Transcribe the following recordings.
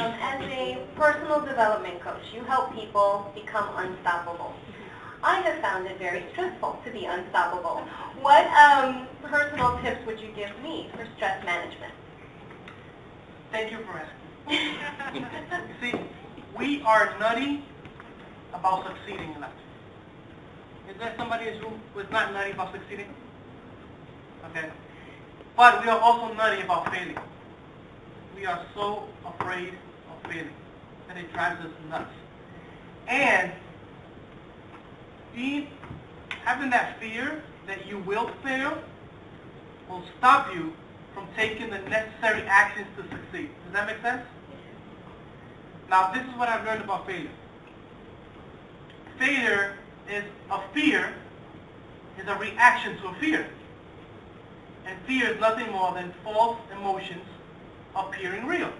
as a personal development coach, you help people become unstoppable. I have found it very stressful to be unstoppable. What personal tips would you give me for stress management? Thank you for asking. You see, we are nutty about succeeding in life. Is there somebody in this room who is not nutty about succeeding? Okay. But we are also nutty about failing. We are so afraid of failing that it drives us nuts. And having that fear that you will fail will stop you from taking the necessary actions to succeed. Does that make sense? Now, this is what I've learned about failure. Failure is a reaction to a fear. And fear is nothing more than false emotions appearing real.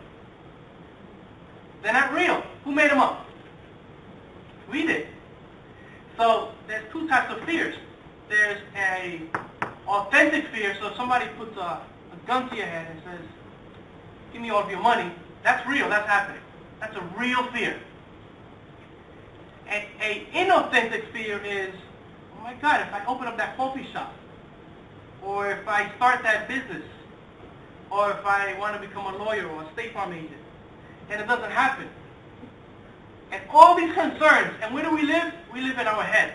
They're not real. Who made them up? We did. So there's two types of fears. There's a authentic fear. So if somebody puts a gun to your head and says, "Give me all of your money," that's real. That's happening. That's a real fear. And an inauthentic fear is, "Oh my God, if I open up that coffee shop, or if I start that business, or if I want to become a lawyer or a State Farm agent," and it doesn't happen. And all these concerns, and where do we live? We live in our head.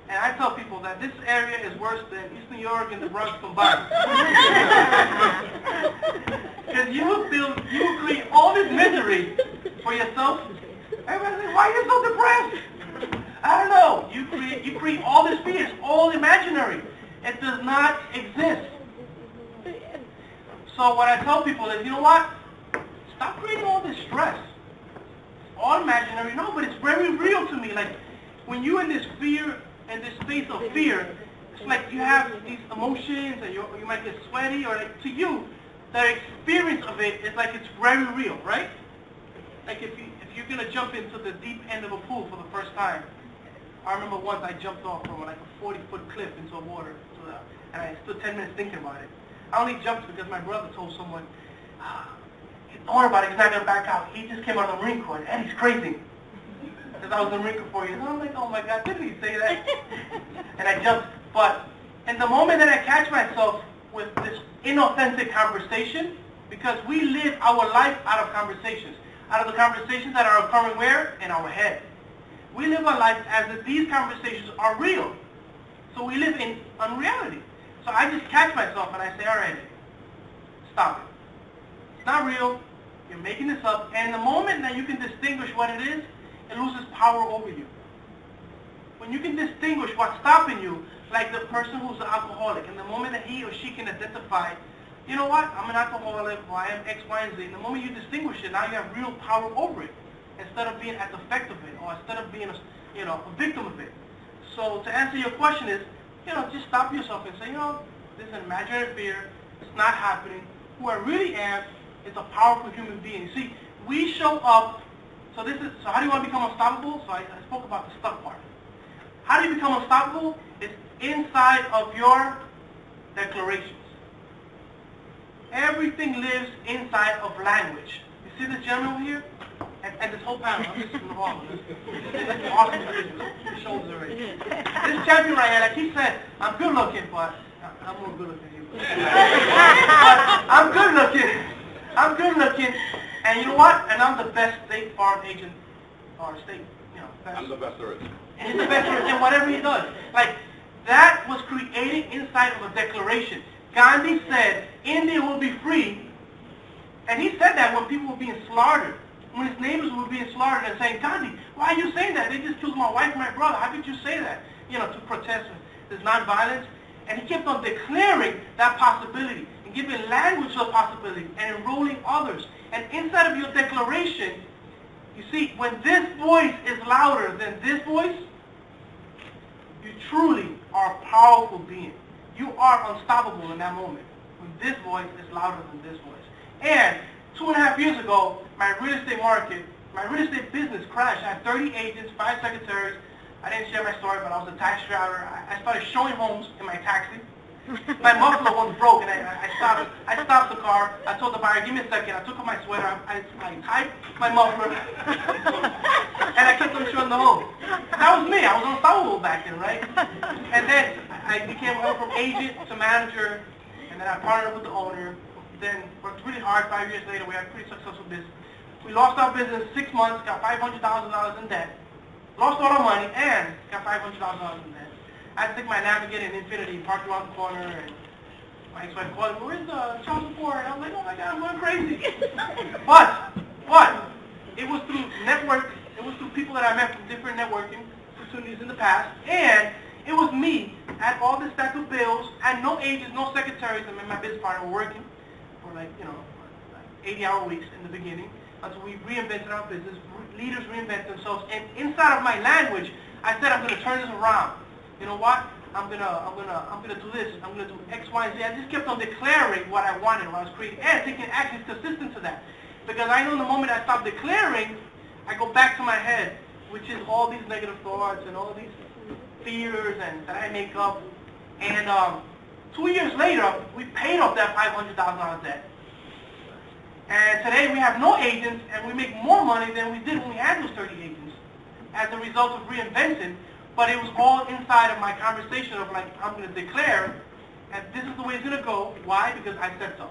And I tell people that this area is worse than East New York and the Bronx combined. Because you will create all this misery for yourself. Everybody's like, "Why are you so depressed?" I don't know. You create all this fear. It's all imaginary. It does not exist. So what I tell people is, you know what? Stop creating all this stress. It's all imaginary. No, but it's very real to me. Like, when you're in this fear, in this space of fear, it's like you have these emotions and you might get sweaty, or like to you, the experience of it is like it's very real, right? Like if you're going to jump into the deep end of a pool for the first time. I remember once I jumped off from like a 40-foot cliff into water, and I stood 10 minutes thinking about it. I only jumped because my brother told someone, "Don't worry about it, he's not going to back out. He just came out of the Marine Corps, and he's crazy." Because I was in the Marine Corps for 4 years. And I'm like, "Oh my God, didn't he say that?" And I jumped. But in the moment that I catch myself with this inauthentic conversation, because we live our life out of conversations, out of the conversations that are occurring where? In our head. We live our life as if these conversations are real. So we live in unreality. So I just catch myself and I say, "All right, stop it. It's not real. You're making this up." And the moment that you can distinguish what it is, it loses power over you. When you can distinguish what's stopping you, like the person who's an alcoholic, and the moment that he or she can identify, "You know what, I'm an alcoholic, or I am X, Y, and Z," and the moment you distinguish it, now you have real power over it, instead of being at the effect of it, or instead of being a victim of it. So to answer your question is, just stop yourself and say, this is an imaginary fear, it's not happening. Who I really am is a powerful human being. You see, we show up. So how do you want to become unstoppable? So I spoke about the stuck part. How do you become unstoppable? It's inside of your declarations. Everything lives inside of language. You see this gentleman over here? And this whole panel, I'm just involved with this. That's awesome. His shoulders already. This champion right here, like he said, I'm good looking, but I'm more good looking than you. But I'm good looking. I'm good looking. And you know what? And I'm the best State Farm agent, or state, best. I'm the best there is. And he's the best in whatever he does. Like, that was created inside of a declaration. Gandhi said, "India will be free." And he said that when people were being slaughtered. When his neighbors were being slaughtered and saying, "Gandhi, why are you saying that? They just killed my wife and my brother. How could you say that?" To protest this nonviolence. And he kept on declaring that possibility and giving language to the possibility and enrolling others. And inside of your declaration, you see, when this voice is louder than this voice, you truly are a powerful being. You are unstoppable in that moment when this voice is louder than this voice. And 2.5 years ago, my real estate business crashed. I had 30 agents, 5 secretaries. I didn't share my story, but I was a taxi driver. I started showing homes in my taxi. My muffler was broke, and I stopped the car. I told the buyer, give me a second. I took off my sweater. I tied my muffler, and I kept on showing the hole. That was me. I was unstoppable back then, right? And then I went from agent to manager, and then I partnered up with the owner. Then worked really hard. 5 years later, we had a pretty successful business. We lost our business 6 months, got $500,000 in debt, lost all our money, and got $500,000 in debt. I had to take my Navigator in Infinity, parked around the corner, and my ex-wife called me, where's the child support? And I was like, oh my God, I'm going crazy. But, it was through network, it was through people that I met from different networking opportunities in the past, and it was me. I had all this stack of bills, I had no agents, no secretaries, and me and my business partner were working for 80-hour weeks in the beginning, until we reinvented our business. Leaders reinvent themselves, and inside of my language, I said I'm going to turn this around. You know what? I'm gonna do this. I'm gonna do X, Y, and Z. I just kept on declaring what I wanted, what I was creating, and taking actions consistent to that. Because I know the moment I stop declaring, I go back to my head, which is all these negative thoughts and all these fears and that I make up. And 2 years later, we paid off that $500,000 debt. And today we have no agents, and we make more money than we did when we had those 30 agents as a result of reinventing. But it was all inside of my conversation of like, I'm going to declare, and this is the way it's going to go. Why? Because I said so.